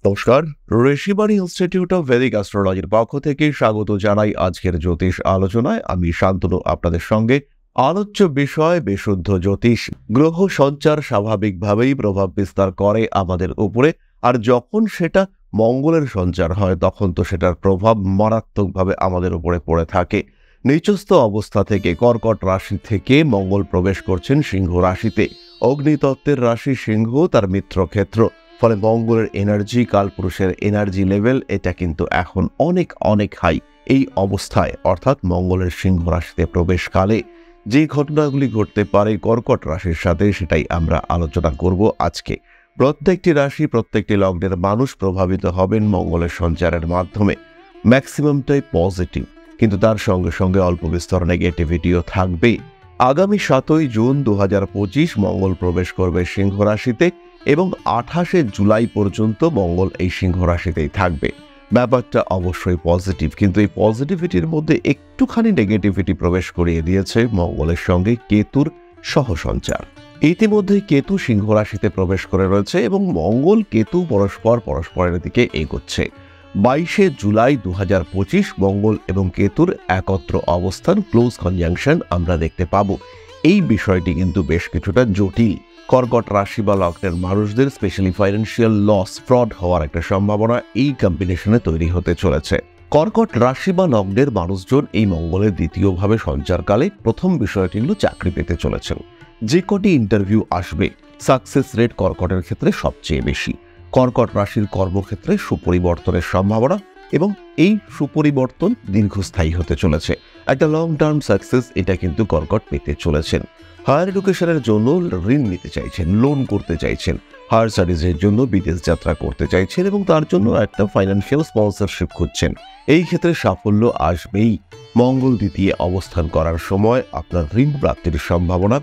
নমস্কার, Rishibani institute of Vedic অ্যাস্ট্রোলজির পক্ষ থেকে স্বাগত জানাই আজকের জ্যোতিষ আলোচনায়। আমি শান্তনু আপনাদের সঙ্গে। আলোচ্য বিষয় বিশুদ্ধ জ্যোতিষ। গ্রহ সঞ্চার স্বাভাবিকভাবেই প্রভাব বিস্তার করে আমাদের উপরে, আর যখন সেটা মঙ্গলের সঞ্চার হয় তখন তো সেটার প্রভাব মারাত্মকভাবে আমাদের উপরে পড়ে থাকে। নিচস্থ অবস্থা থেকে কর্কট রাশি থেকে মঙ্গল প্রবেশ করছেন সিংহ রাশিতে। অগ্নিতত্ত্বের রাশি সিংহ, তার মিত্রক্ষেত্র। ফলে মঙ্গলের এনার্জি, কালপুরুষের এনার্জি লেভেল এটা কিন্তু এখন অনেক অনেক হাই। এই অবস্থায় অর্থাৎ মঙ্গলের সিংহ রাশিতে প্রবেশকালে যে ঘটনাগুলি ঘটতে পারে কর্কট রাশির সাথে, সেটাই আমরা আলোচনা করব আজকে। প্রত্যেকটি রাশি, প্রত্যেকটি লগ্নের মানুষ প্রভাবিত হবেন মঙ্গলের সঞ্চারের মাধ্যমে। ম্যাক্সিমামটাই পজিটিভ, কিন্তু তার সঙ্গে সঙ্গে অল্প বিস্তর নেগেটিভিটিও থাকবে। আগামী 7ই জুন 2025 মঙ্গল প্রবেশ করবে সিংহ রাশিতে এবং 28শে জুলাই পর্যন্ত মঙ্গল এই সিংহ রাশিতেই থাকবে। ব্যাপারটা অবশ্যই পজিটিভ, কিন্তু এই পজিটিভিটির মধ্যে একটুখানি নেগেটিভিটি প্রবেশ করিয়ে দিয়েছে মঙ্গলের সঙ্গে কেতুর সহসঞ্চার। ইতিমধ্যে কেতু সিংহ রাশিতে প্রবেশ করে রয়েছে এবং মঙ্গল কেতু পরস্পরের দিকে এগোচ্ছে। 22শে জুলাই 2025 মঙ্গল এবং কেতুর একত্র অবস্থান, ক্লোজ কনজাংশন আমরা দেখতে পাবো। এই বিষয়টি কিন্তু বেশ কিছুটা জটিল। কর্কট রাশি বা লগ্নের মানুষদের স্পেশালি ফাইন্যান্সিয়াল লস, ফ্রড হওয়ার একটা সম্ভাবনা এই কম্বিনেশনে তৈরি হতে চলেছে। কর্কট রাশি বা লগ্নের মানুষজন এই মঙ্গলের দ্বিতীয়ভাবে সঞ্চারকালে প্রথম বিষয়টি হল চাকরি পেতে চলেছেন। যে কটি ইন্টারভিউ আসবে, সাকসেস রেট কর্কটের ক্ষেত্রে সবচেয়ে বেশি। কর্কট রাশির কর্মক্ষেত্রে সুপরিবর্তনের সম্ভাবনা এবং এই সুপরিবর্তন দীর্ঘস্থায়ী হতে চলেছে। একটা লং টার্ম সাকসেস এটা কিন্তু কর্কট পেতে চলেছেন। হায়ার এডুকেশনের জন্য ঋণ নিতে চাইছেন, লোন করতে চাইছেন, হায়ার স্টাডিজের জন্য বিদেশ যাত্রা করতে চাইছেন এবং তার জন্য একটা ফাইন্যান্সিয়াল স্পন্সরশিপ খুঁজছেন। এই ক্ষেত্রে সাফল্য আসবেই। মঙ্গল দ্বিতীয় অবস্থান করার সময় আপনার ঋণ প্রাপ্তির সম্ভাবনা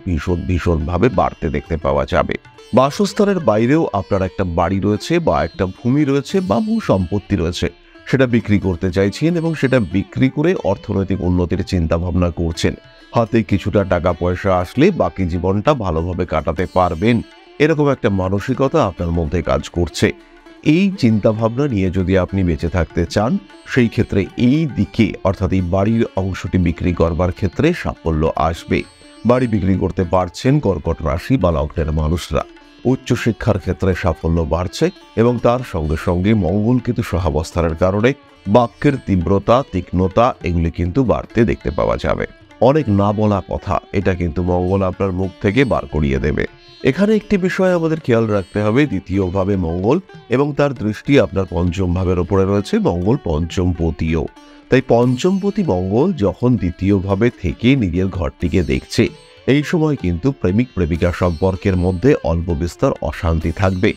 ভীষণভাবে বাড়তে দেখতে পাওয়া যাবে। বাসস্থানের বাইরেও আপনার একটা বাড়ি রয়েছে বা একটা ভূমি রয়েছে বা ভূ সম্পত্তি রয়েছে, সেটা বিক্রি করতে চাইছেন এবং সেটা বিক্রি করে অর্থনৈতিক উন্নতির চিন্তা ভাবনা করছেন। হাতে কিছুটা টাকা পয়সা আসলে বাকি জীবনটা ভালোভাবে কাটাতে পারবেন, এরকম একটা মানসিকতা আপনার মধ্যে কাজ করছে। এই চিন্তা ভাবনা নিয়ে যদি আপনি বেঁচে থাকতে চান, সেই ক্ষেত্রে এই দিকে অর্থাৎ এই বাড়ির অংশটি বিক্রি করবার ক্ষেত্রে সাফল্য আসবে। বাড়ি বিক্রি করতে পারছেন কর্কট রাশি বা লগ্নের মানুষরা। উচ্চশিক্ষার ক্ষেত্রে সাফল্য বাড়ছে এবং তার সঙ্গে সঙ্গে মঙ্গল কেতু সহাবস্থানের কারণে বাক্যের তীব্রতা, তীক্ষ্ণতা এগুলি কিন্তু বাড়তে দেখতে পাওয়া যাবে। অনেক না বলা কথা এটা কিন্তু মঙ্গল আপনার মুখ থেকে বার করিয়ে দেবে। এখানে একটি বিষয় আমাদের খেয়াল রাখতে হবে, দ্বিতীয়ভাবে মঙ্গল এবং তার দৃষ্টি আপনার পঞ্চম ভাবের উপরে রয়েছে। মঙ্গল পঞ্চমপতিও, তাই পঞ্চমপতি মঙ্গল যখন দ্বিতীয়ভাবে থেকে নিজের ঘরটিকে দেখছে, এই সময় কিন্তু প্রেমিক প্রেমিকা সম্পর্কের মধ্যে অল্প বিস্তর অশান্তি থাকবে।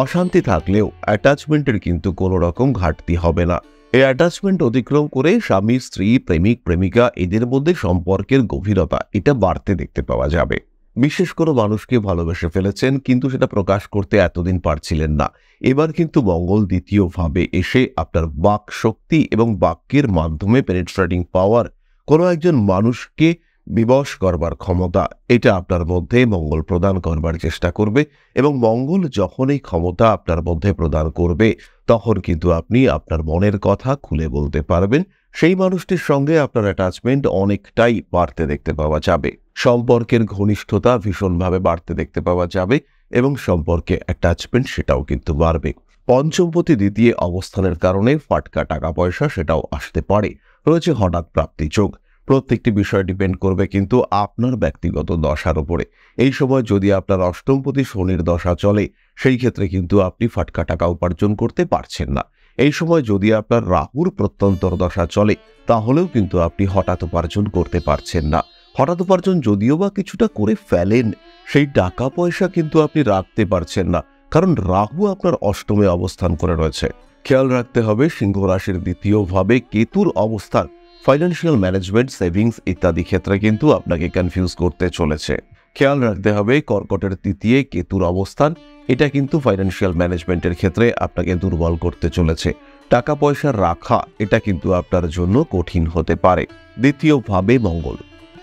অশান্তি থাকলেও অ্যাটাচমেন্টের কিন্তু কোনো রকম ঘাটতি হবে না। এই অ্যাটাচমেন্ট অতিক্রম করে স্বামী, স্ত্রী, প্রেমিক প্রেমিকা এদের মধ্যে সম্পর্কের গভীরতা এটা বাড়তে দেখতে পাওয়া যাবে। বিশেষ কোনো মানুষকে ভালোবেসে ফেলেছেন কিন্তু সেটা প্রকাশ করতে এতদিন পারছিলেন না, এবার কিন্তু মঙ্গল দ্বিতীয়ভাবে এসে আপনার বাক শক্তি এবং বাক্যের মাধ্যমে পেনিট্রেটিং পাওয়ার, কোনো একজন মানুষকে বিবশ করবার ক্ষমতা এটা আপনার মধ্যে মঙ্গল প্রদান করবার চেষ্টা করবে এবং মঙ্গল যখন এই ক্ষমতা আপনার মধ্যে প্রদান করবে তখন কিন্তু আপনি আপনার মনের কথা খুলে বলতে পারবেন। সেই মানুষটির সঙ্গে আপনার অ্যাটাচমেন্ট অনেকটাই বাড়তে দেখতে পাওয়া যাবে। সম্পর্কের ঘনিষ্ঠতা ভীষণভাবে বাড়তে দেখতে পাওয়া যাবে এবং সম্পর্কে অ্যাটাচমেন্ট সেটাও কিন্তু বাড়বে। পঞ্চমপতি দ্বিতীয় অবস্থানের কারণে ফাটকা টাকা পয়সা সেটাও আসতে পারে। রয়েছে হঠাৎ প্রাপ্তি যোগ। প্রত্যেকটি বিষয় ডিপেন্ড করবে কিন্তু আপনার ব্যক্তিগত দশার উপরে। এই সময় যদি আপনার অষ্টমপতি শনির দশা চলে, সেই ক্ষেত্রে কিন্তু আপনি ফাটকা টাকা উপার্জন করতে পারছেন না। এই সময় যদি আপনার রাহুর প্রত্যন্তর দশা চলে, তাহলেও কিন্তু আপনি হঠাৎ উপার্জন করতে পারছেন না। হঠাৎ উপার্জন যদিও বা কিছুটা করে ফেলেন, সেই টাকা পয়সা কিন্তু আপনি রাখতে পারছেন না, কারণ রাহু আপনার অষ্টমে অবস্থান করে রয়েছে। খেয়াল রাখতে হবে সিংহ রাশির দ্বিতীয়ভাবে কেতুর অবস্থান ফাইন্যান্সিয়াল ম্যানেজমেন্ট, সেভিংস ইত্যাদি ক্ষেত্রে কিন্তু আপনাকে কনফিউজ করতে চলেছে। খেয়াল রাখতে হবে কর্কটের তৃতীয় কেতুর অবস্থান এটা কিন্তু ফাইন্যান্সিয়াল ম্যানেজমেন্টের ক্ষেত্রে আপনাকে দুর্বল করতে চলেছে। টাকা পয়সা রাখা এটা কিন্তু আপনার জন্য কঠিন হতে পারে। দ্বিতীয়ভাবে মঙ্গল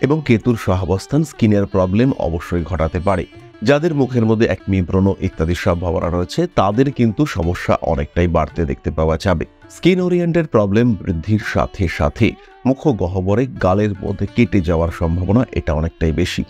এবং কেতুর সহাবস্থান স্কিনের প্রবলেম অবশ্যই ঘটাতে পারে। যাদের মুখের মধ্যে একমি ব্রণ ইত্যাদির সম্ভাবনা রয়েছে তাদের কিন্তু সমস্যা অনেকটাই বাড়তে দেখতে পাওয়া যাবে। স্কিন ওরিয়েন্টেড প্রবলেম বৃদ্ধির সাথে সাথে মুখগহ্বরে গালের মধ্যে কেটে যাওয়ার সম্ভাবনা এটা অনেকটাই বেশি।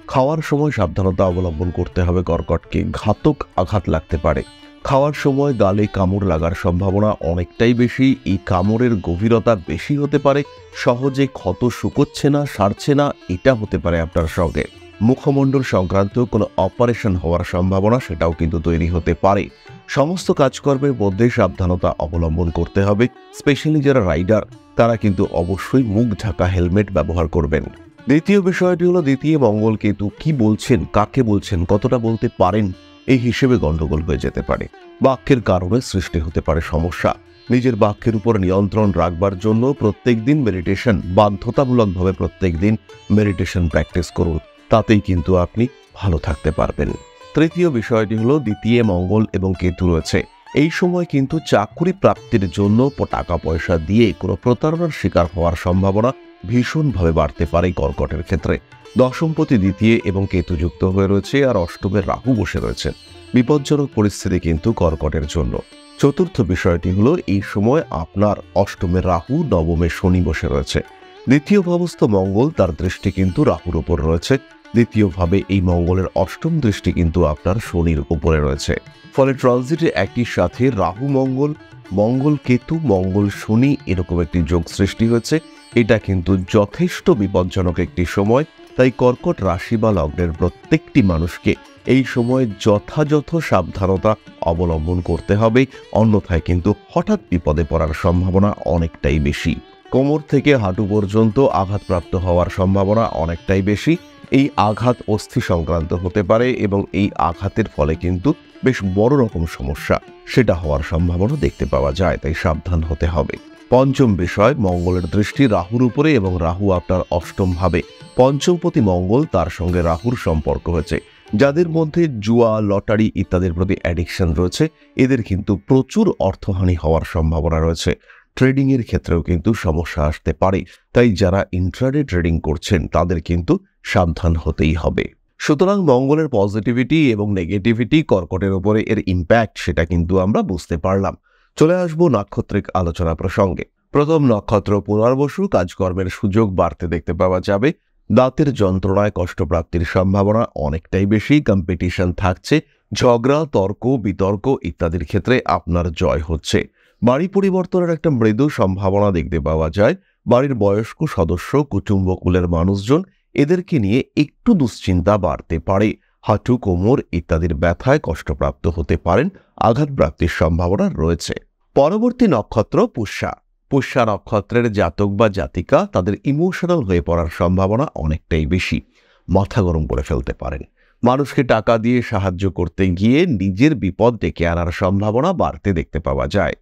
খাওয়ার সময় সাবধানতা অবলম্বন করতে হবে। কর্কটকে ঘাতক আঘাত লাগতে পারে। খাওয়ার সময় গালে কামড় লাগার সম্ভাবনা অনেকটাই বেশি। এই কামড়ের গভীরতা বেশি হতে পারে। সহজে ক্ষত শুকোচ্ছে না, সারছে না, এটা হতে পারে আপনার সঙ্গে। মুখমণ্ডল সংক্রান্ত কোনো অপারেশন হওয়ার সম্ভাবনা সেটাও কিন্তু তৈরি হতে পারে। সমস্ত কাজকর্মের মধ্যে সাবধানতা অবলম্বন করতে হবে। স্পেশালি যারা রাইডার তারা কিন্তু অবশ্যই মুখ ঢাকা হেলমেট ব্যবহার করবেন। দ্বিতীয় বিষয়টি হলো দ্বিতীয় মঙ্গল কেতু কি বলছেন, কাকে বলছেন, কতটা বলতে পারেন, এই হিসেবে গন্ডগোল হয়ে যেতে পারে। বাক্যের কারণে সৃষ্টি হতে পারে সমস্যা। নিজের বাক্যের উপর নিয়ন্ত্রণ রাখবার জন্য প্রত্যেকদিন মেডিটেশন, বাধ্যতামূলকভাবে প্রত্যেকদিন মেডিটেশন প্র্যাকটিস করুন। তাতেই কিন্তু আপনি ভালো থাকতে পারবেন। তৃতীয় বিষয়টি হলো দ্বিতীয় মঙ্গল এবং কেতু রয়েছে। এই সময় কিন্তু চাকরি প্রাপ্তির জন্য টাকা পয়সা দিয়ে কোনো প্রতারণার শিকার হওয়ার সম্ভাবনা ভীষণভাবে বাড়তে পারে কর্কটের ক্ষেত্রে। দশমপতি দ্বিতীয় এবং কেতু যুক্ত হয়ে রয়েছে, আর অষ্টমে রাহু বসে রয়েছে। বিপজ্জনক পরিস্থিতি কিন্তু কর্কটের জন্য। চতুর্থ বিষয়টি হলো এই সময় আপনার অষ্টমে রাহু, নবমে শনি বসে রয়েছে। দ্বিতীয় ভাবস্থ মঙ্গল তার দৃষ্টি কিন্তু রাহুর উপর রয়েছে। দ্বিতীয়ভাবে এই মঙ্গলের অষ্টম দৃষ্টি কিন্তু আপনার শনির উপরে রয়েছে। ফলে ট্রানজিটে একই সাথে রাহু মঙ্গল, মঙ্গল কেতু, মঙ্গল শনি এরকম একটি যোগ সৃষ্টি হয়েছে। এটা কিন্তু যথেষ্ট বিপজ্জনক একটি সময়। তাই কর্কট রাশি বা লগ্নের প্রত্যেকটি মানুষকে এই সময় যথাযথ সাবধানতা অবলম্বন করতে হবে। অন্যথায় কিন্তু হঠাৎ বিপদে পড়ার সম্ভাবনা অনেকটাই বেশি। কোমর থেকে হাঁটু পর্যন্ত আঘাতপ্রাপ্ত হওয়ার সম্ভাবনা অনেকটাই বেশি। এই আঘাত অস্থি সংক্রান্ত হতে পারে এবং এই আঘাতের ফলে কিন্তু বেশ বড় রকম সমস্যা সেটা হওয়ার সম্ভাবনা দেখতে পাওয়া যায়। তাই সাবধান হতে হবে। পঞ্চম বিষয়, মঙ্গলের দৃষ্টি রাহুর উপরে এবং রাহু আপনার অষ্টম ভাবে। পঞ্চমপতি মঙ্গল, তার সঙ্গে রাহুর সম্পর্ক হয়েছে। যাদের মধ্যে জুয়া, লটারি ইত্যাদির প্রতি অ্যাডিকশন রয়েছে এদের কিন্তু প্রচুর অর্থহানি হওয়ার সম্ভাবনা রয়েছে। ট্রেডিং এর ক্ষেত্রেও কিন্তু সমস্যা আসতে পারে। তাই যারা ইন্ট্রাডে ট্রেডিং করছেন তাদের কিন্তু সাবধান হতেই হবে। সুতরাং মঙ্গলের পজিটিভিটি এবং নেগেটিভিটি, কর্কটের উপরে এর ইম্প্যাক্ট সেটা কিন্তু আমরা বুঝতে পারলাম। চলে আসবো নাক্ষত্রিক আলোচনা প্রসঙ্গে। প্রথম নক্ষত্র পুনর্বসু, কাজকর্মের সুযোগ বাড়তে দেখতে পাওয়া যাবে। দাঁতের যন্ত্রণায় কষ্টপ্রাপ্তির সম্ভাবনা অনেকটাই বেশি। কম্পিটিশন থাকছে। ঝগড়া, তর্ক, বিতর্ক ইত্যাদির ক্ষেত্রে আপনার জয় হচ্ছে। বাড়ি পরিবর্তনের একটা মৃদু সম্ভাবনা দেখতে পাওয়া যায়। বাড়ির বয়স্ক সদস্য, কুটুম্বকুলের মানুষজন এদেরকে নিয়ে একটু দুশ্চিন্তা বাড়তে পারে। হাঁটু, কোমর ইত্যাদির ব্যথায় কষ্টপ্রাপ্ত হতে পারেন। আঘাতপ্রাপ্তির সম্ভাবনা রয়েছে। পরবর্তী নক্ষত্র পুষ্যা। পুষ্যা নক্ষত্রের জাতক বা জাতিকা তাদের ইমোশনাল হয়ে পড়ার সম্ভাবনা অনেকটাই বেশি। মাথা গরম করে ফেলতে পারেন। মানুষকে টাকা দিয়ে সাহায্য করতে গিয়ে নিজের বিপদ ডেকে আনার সম্ভাবনা বাড়তে দেখতে পাওয়া যায়।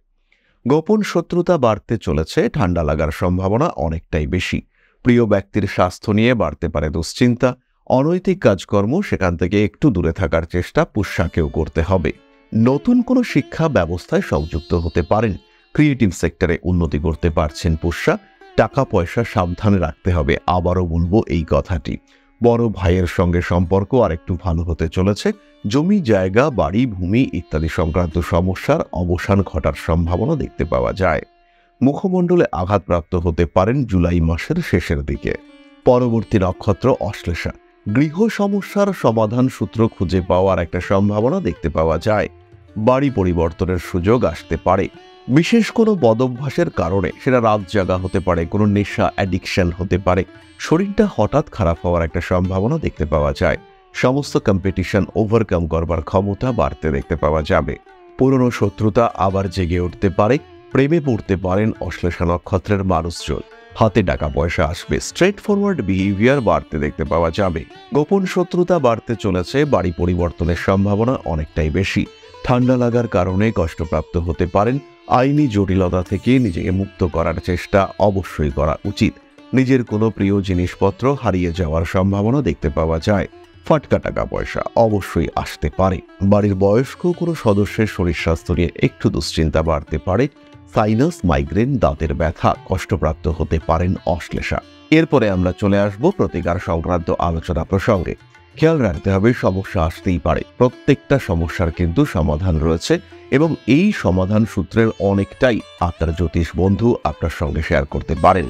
গোপন শত্রুতা বাড়তে চলেছে। ঠান্ডা লাগার সম্ভাবনা অনেকটাই বেশি। প্রিয় ব্যক্তির স্বাস্থ্য নিয়ে বাড়তে পারে দুশ্চিন্তা। অনৈতিক কাজকর্ম সেখান থেকে একটু দূরে থাকার চেষ্টা পুষ্যাকেও করতে হবে। নতুন কোনো শিক্ষা ব্যবস্থায় সংযুক্ত হতে পারেন। ক্রিয়েটিভ সেক্টরে উন্নতি করতে পারছেন পুষ্যা। টাকা পয়সা সাবধানে রাখতে হবে। আবারও বলবো এই কথাটি। বড় ভাইয়ের সঙ্গে সম্পর্ক আরেকটু ভালো হতে চলেছে। জমি জায়গা, বাড়ি, ভূমি ইত্যাদি সংক্রান্ত সমস্যার অবসান ঘটার সম্ভাবনা দেখতে পাওয়া যায়। মুখমণ্ডলে আঘাতপ্রাপ্ত হতে পারেন জুলাই মাসের শেষের দিকে। পরবর্তী নক্ষত্র অশ্লেষা। গৃহ সমস্যার সমাধান সূত্র খুঁজে পাওয়ার একটা সম্ভাবনা দেখতে পাওয়া যায়। বাড়ি পরিবর্তনের সুযোগ আসতে পারে। বিশেষ কোনো বদভ্যাসের কারণে, সেটা রাত জাগা হতে পারে, কোনো নেশা, অ্যাডিকশন হতে পারে, শরীরটা হঠাৎ খারাপ হওয়ার একটা সম্ভাবনা দেখতে পাওয়া যায়। সমস্ত কম্পিটিশন ওভারকাম করবার ক্ষমতা বাড়তে দেখতে পাওয়া যাবে। পুরনো শত্রুতা আবার জেগে উঠতে পারে। প্রেমে পড়তে পারেন অশ্লেষা নক্ষত্রের মানুষজন। হাতে টাকা পয়সা আসবে। স্ট্রেট ফরওয়ার্ড বিহেভিয়ার বাড়তে দেখতে পাওয়া যাবে। গোপন শত্রুতা বাড়তে চলেছে। বাড়ি পরিবর্তনের সম্ভাবনা অনেকটাই বেশি। ঠান্ডা লাগার কারণে কষ্টপ্রাপ্ত হতে পারেন। আইনি জটিলতা থেকে নিজেকে মুক্ত করার চেষ্টা অবশ্যই করা উচিত। নিজের কোনো প্রিয় জিনিসপত্র হারিয়ে যাওয়ার সম্ভাবনা দেখতে পাওয়া যায়। ফাটকা টাকা পয়সা অবশ্যই আসতে পারে। বাড়ির বয়স্ক কোনো সদস্যের শরীর স্বাস্থ্য নিয়ে একটু দুশ্চিন্তা বাড়তে পারে। সাইনাস, মাইগ্রেন, দাঁতের ব্যথা কষ্টপ্রাপ্ত হতে পারেন অশ্লেষা। এরপরে আমরা চলে আসব প্রতিকার সংক্রান্ত আলোচনা প্রসঙ্গে। খেয়াল রাখতে হবে সমস্যা আসতেই পারে, প্রত্যেকটা সমস্যার কিন্তু সমাধান রয়েছে এবং এই সমাধান সূত্রের অনেকটাই আপনার জ্যোতিষ বন্ধু আপনার সঙ্গে শেয়ার করতে পারেন।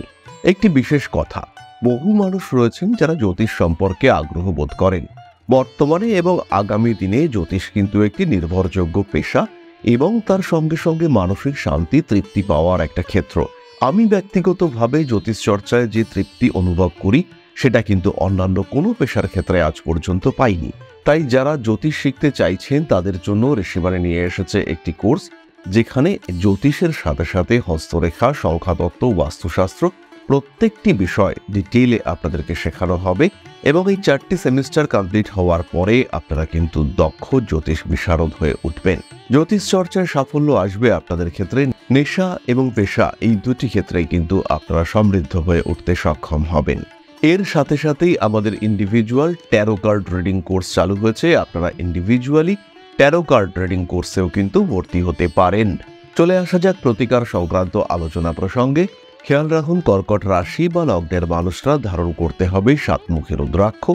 একটি বিশেষ কথা, বহু মানুষ রয়েছেন যারা জ্যোতিষ সম্পর্কে আগ্রহ বোধ করেন। বর্তমানে এবং আগামী দিনে জ্যোতিষ কিন্তু একটি নির্ভরযোগ্য পেশা এবং তার সঙ্গে সঙ্গে মানসিক শান্তি তৃপ্তি পাওয়ার একটা ক্ষেত্র। আমি ব্যক্তিগতভাবে জ্যোতিষ চর্চায় যে তৃপ্তি অনুভব করি সেটা কিন্তু অন্যান্য কোনো পেশার ক্ষেত্রে আজ পর্যন্ত পাইনি। তাই যারা জ্যোতিষ শিখতে চাইছেন তাদের জন্য ঋষিবাণী নিয়ে এসেছে একটি কোর্স, যেখানে জ্যোতিষের সাথে সাথে হস্তরেখা, সংখ্যাতত্ত্ব, বাস্তুশাস্ত্র প্রত্যেকটি বিষয় ডিটেইলে আপনাদেরকে শেখানো হবে এবং এই 4টি সেমিস্টার কমপ্লিট হওয়ার পরে আপনারা কিন্তু দক্ষ জ্যোতিষ বিশারদ হয়ে উঠবেন। জ্যোতিষ চর্চায় সাফল্য আসবে আপনাদের ক্ষেত্রে। নেশা এবং পেশা এই দুটি ক্ষেত্রেই কিন্তু আপনারা সমৃদ্ধ হয়ে উঠতে সক্ষম হবেন। এর সাথে সাথেই আমাদের individual taro card reading course চালু হয়েছে। আপনারা ইন্ডিভিজুয়ালি ট্যারো কার্ড রিডিং কোর্সেও কিন্তু ভর্তি হতে পারেন। চলে আসা যাক প্রতিকার সংক্রান্ত আলোচনা প্রসঙ্গে। খেয়াল রাখুন, কর্কট রাশি বা লগ্নের মানুষরা ধারণ করতে হবে 7 মুখের রুদ্রাক্ষ,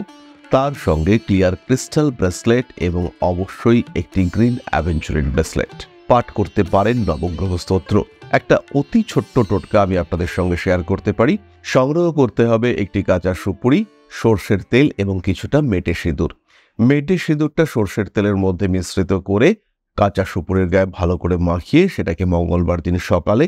তার সঙ্গে ক্লিয়ার ক্রিস্টাল ব্রেসলেট এবং অবশ্যই একটি গ্রিন অ্যাভেঞ্চুরিন ব্রেসলেট। পাঠ করতে পারেন নবগ্রহ স্তোত্র। একটা অতি ছোট্ট টোটকা আমি আপনাদের সঙ্গে শেয়ার করতে পারি। সংগ্রহ করতে হবে একটি কাঁচা সুপুরি, সর্ষের তেল এবং কিছুটা মেটে সিঁদুর। মেটে সিঁদুরটা সর্ষের তেলের মধ্যে মিশ্রিত করে কাঁচা সুপুরের গায়ে ভালো করে মাখিয়ে সেটাকে মঙ্গলবার দিন সকালে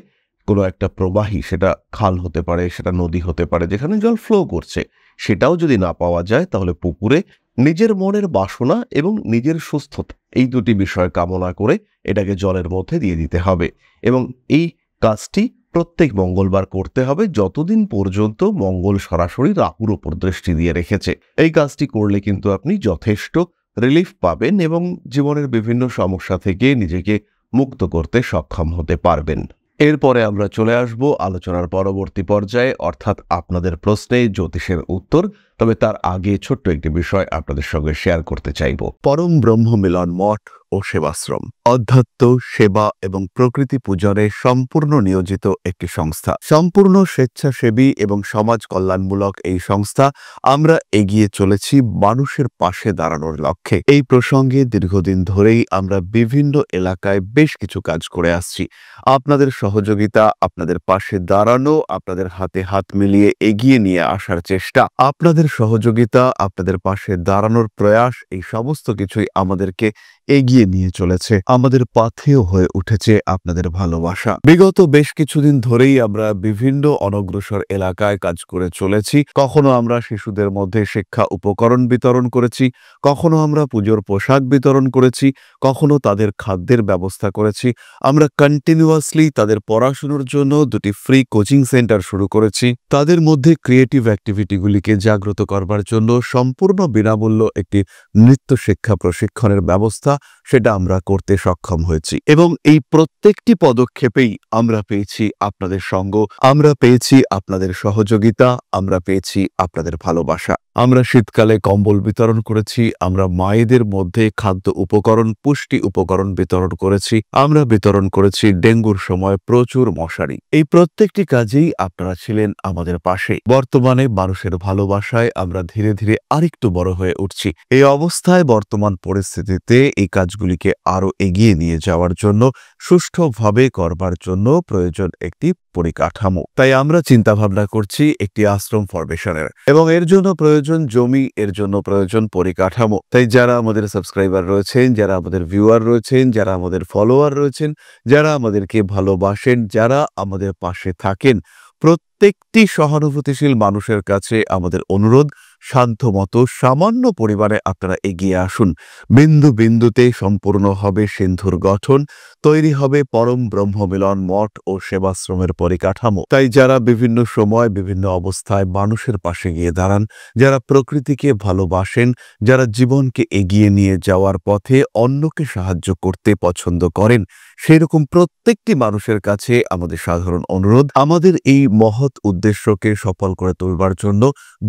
কোনো একটা প্রবাহী, সেটা খাল হতে পারে, সেটা নদী হতে পারে, যেখানে জল ফ্লো করছে, সেটাও যদি না পাওয়া যায় তাহলে পুকুরে নিজের মনের বাসনা এবং নিজের সুস্থতা এই দুটি বিষয় কামনা করে এটাকে জলের মধ্যে দিয়ে দিতে হবে এবং এই কাজটি প্রত্যেক মঙ্গলবার করতে হবে যতদিন পর্যন্ত মঙ্গল সরাসরি রাহুর উপর দৃষ্টি দিয়ে রেখেছে। এই কাজটি করলে কিন্তু আপনি যথেষ্ট রিলিফ পাবেন এবং জীবনের বিভিন্ন সমস্যা থেকে নিজেকে মুক্ত করতে সক্ষম হতে পারবেন। এরপরে আমরা চলে আসব আলোচনার পরবর্তী পর্যায়ে, অর্থাৎ আপনাদের প্রশ্নে জ্যোতিষের উত্তর। তবে তার আগে ছোট্ট একটি বিষয় আপনাদের সঙ্গে শেয়ার করতে চাইব। পরম ব্রহ্ম মিলন মঠ ও সেবাশ্রম অধ্যাত্ম, সেবা এবং প্রকৃতি পূজনে সম্পূর্ণ নিয়োজিত একটি সংস্থা। সম্পূর্ণ স্বেচ্ছাসেবী এবং সমাজ কল্যাণমূলক এই সংস্থা আমরা এগিয়ে চলেছি মানুষের পাশে দাঁড়ানোর লক্ষ্যে। এই প্রসঙ্গে দীর্ঘদিন ধরেই আমরা বিভিন্ন এলাকায় বেশ কিছু কাজ করে আসছি। আপনাদের সহযোগিতা, আপনাদের পাশে দাঁড়ানো, আপনাদের হাতে হাত মিলিয়ে এগিয়ে নিয়ে আসার চেষ্টা, আপনাদের সহযোগিতা, আপনাদের পাশে দাঁড়ানোর প্রয়াস, এই সমস্ত কিছুই আমাদেরকে এগিয়ে নিয়ে চলেছে। আমাদের পাথেয় হয়ে উঠেছে আপনাদের ভালোবাসা। বিগত বেশ কিছুদিন ধরেই আমরা বিভিন্ন অনগ্রসর এলাকায় কাজ করে চলেছি। কখনো আমরা শিশুদের মধ্যে শিক্ষা উপকরণ বিতরণ করেছি, কখনো আমরা পুজোর পোশাক বিতরণ করেছি, কখনো তাদের খাদ্যের ব্যবস্থা করেছি। আমরা কন্টিনিউয়াসলি তাদের পড়াশোনার জন্য 2টি ফ্রি কোচিং সেন্টার শুরু করেছি। তাদের মধ্যে ক্রিয়েটিভ অ্যাক্টিভিটিগুলিকে জাগ্রত করবার জন্য সম্পূর্ণ বিনামূল্য একটি নৃত্য শিক্ষা প্রশিক্ষণের ব্যবস্থা, সেটা আমরা করতে সক্ষম হয়েছি এবং এই প্রত্যেকটি পদক্ষেপেই আমরা পেয়েছি আপনাদের সঙ্গ, আমরা পেয়েছি আপনাদের সহযোগিতা, আমরা পেয়েছি আপনাদের ভালোবাসা। আমরা শীতকালে কম্বল বিতরণ করেছি, আমরা মায়েদের মধ্যে খাদ্য উপকরণ, পুষ্টি উপকরণ বিতরণ করেছি, আমরা বিতরণ করেছি ডেঙ্গুর সময় প্রচুর মশারি। এই প্রত্যেকটি কাজেই আপনারা ছিলেন আমাদের পাশে। বর্তমানে মানুষের ভালোবাসায় আমরা ধীরে ধীরে আরেকটু বড় হয়ে উঠছি। এই অবস্থায় বর্তমান পরিস্থিতিতে এই কাজগুলিকে আরো এগিয়ে নিয়ে যাওয়ার জন্য, সুষ্ঠুভাবে করবার জন্য প্রয়োজন একটি পরিকাঠামো। তাই আমরা চিন্তা ভাবনা করছি একটি আশ্রম ফরমেশনের এবং এর জন্য প্রয়োজন জমি, এর জন্য প্রয়োজন পরিকাঠামো। তাই যারা আমাদের সাবস্ক্রাইবার রয়েছেন, যারা আমাদের ভিউয়ার রয়েছেন, যারা আমাদের ফলোয়ার রয়েছেন, যারা আমাদেরকে ভালোবাসেন, যারা আমাদের পাশে থাকেন, প্রত্যেকটি সহানুভূতিশীল মানুষের কাছে আমাদের অনুরোধ, সাধ্যমতো সামান্য পরিমাণে আপনারা এগিয়ে আসুন। বিন্দু বিন্দুতে সম্পূর্ণ হবে সিন্ধুর গঠন, তৈরি হবে পরম ব্রহ্মমিলন মঠ ও সেবাশ্রমের পরিকাঠামো। তাই যারা বিভিন্ন সময় বিভিন্ন অবস্থায় মানুষের পাশে গিয়ে দাঁড়ান, যারা প্রকৃতিকে ভালোবাসেন, যারা জীবনকে এগিয়ে নিয়ে যাওয়ার পথে অন্যকে সাহায্য করতে পছন্দ করেন, সেরকম প্রত্যেকটি মানুষের কাছে আমাদের সাধারণ অনুরোধ, আমাদের এই মহৎ উদ্দেশ্যকে সফল করে তুলবার জন্য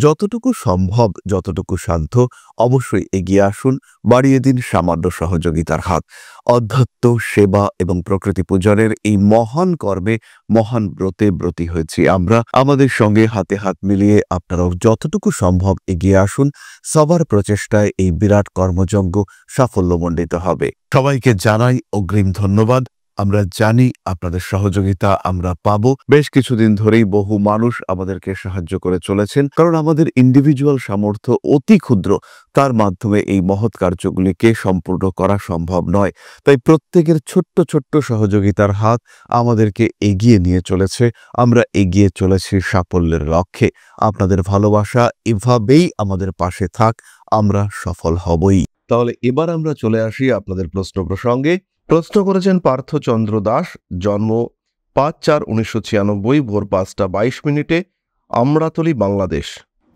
যতটুকু সম্ভব সম্ভব যতটুকু সাধ্য অবশ্যই এগিয়ে আসুন, বাড়িয়ে দিন সামান্য সহযোগিতার হাত। অধ্যাত্ম, সেবা এবং প্রকৃতি পূজনের এই মহান কর্মে, মহান ব্রতে ব্রতী হয়েছি আমরা। আমাদের সঙ্গে হাতে হাত মিলিয়ে আপনারাও যতটুকু সম্ভব এগিয়ে আসুন। সবার প্রচেষ্টায় এই বিরাট কর্মযজ্ঞ সাফল্যমণ্ডিত হবে। সবাইকে জানাই অগ্রিম ধন্যবাদ। আমরা জানি আপনাদের সহযোগিতা আমরা পাবো। বেশ কিছুদিন ধরেই বহু মানুষ আমাদেরকে সাহায্য করে চলেছেন, কারণ আমাদের ইন্ডিভিজুয়াল সামর্থ্য অতি ক্ষুদ্র, তার মাধ্যমে এই মহৎ কার্যগুলিকে সম্পূর্ণ করা সম্ভব নয়। তাই প্রত্যেকের ছোট্ট ছোট্ট সহযোগিতার হাত আমাদেরকে এগিয়ে নিয়ে চলেছে। আমরা এগিয়ে চলেছি সাফল্যের লক্ষ্যে। আপনাদের ভালোবাসা এভাবেই আমাদের পাশে থাক, আমরা সফল হবই। তাহলে এবার আমরা চলে আসি আপনাদের প্রশ্ন প্রসঙ্গে। প্রশ্ন করেছেন পার্থচন্দ্র দাস, জন্ম 5/4/1996, ভোর 5:22 আমরাতলি, বাংলাদেশ।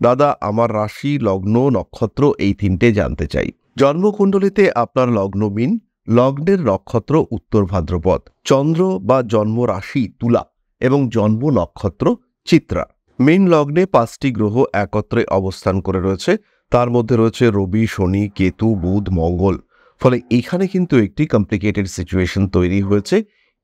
দাদা, আমার রাশি, লগ্ন, নক্ষত্র এই তিনটে জানতে চাই। জন্মকুণ্ডলিতে আপনার লগ্ন মীন, লগ্নের নক্ষত্র উত্তর ভাদ্রপদ, চন্দ্র বা জন্ম রাশি তুলা এবং জন্ম নক্ষত্র চিত্রা। মীন লগ্নে 5টি গ্রহ একত্রে অবস্থান করে রয়েছে, তার মধ্যে রয়েছে রবি, শনি, কেতু, বুধ, মঙ্গল। ফলে এখানে কিন্তু একটি কমপ্লিকেটেড সিচুয়েশন তৈরি হয়েছে।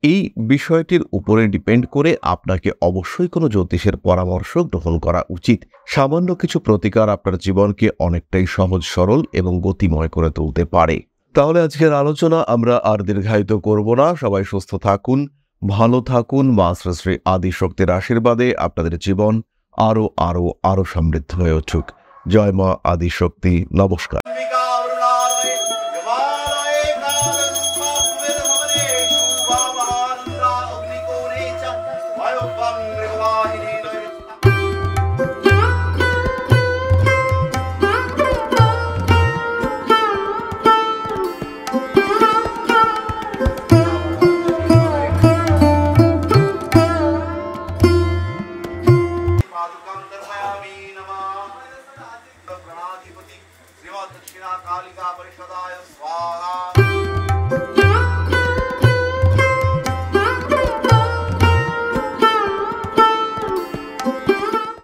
এই বিষয়টির উপরে ডিপেন্ড করে আপনাকে অবশ্যই কোনো জ্যোতিষের পরামর্শ গ্রহণ করা উচিত। সামান্য কিছু প্রতিকার আপনার জীবনকে অনেকটাই সহজ, সরল এবং গতিময় করে তুলতে পারে। তাহলে আজকের আলোচনা আমরা আর দীর্ঘায়িত করব না। সবাই সুস্থ থাকুন, ভালো থাকুন। মা শ্রী শ্রী আদিশক্তির আশীর্বাদে আপনাদের জীবন আরো আরো আরো সমৃদ্ধ হয়ে উঠুক। জয় মা আদিশক্তি। নমস্কার। दक्षिणा कालिका परिषदाय स्वाहा।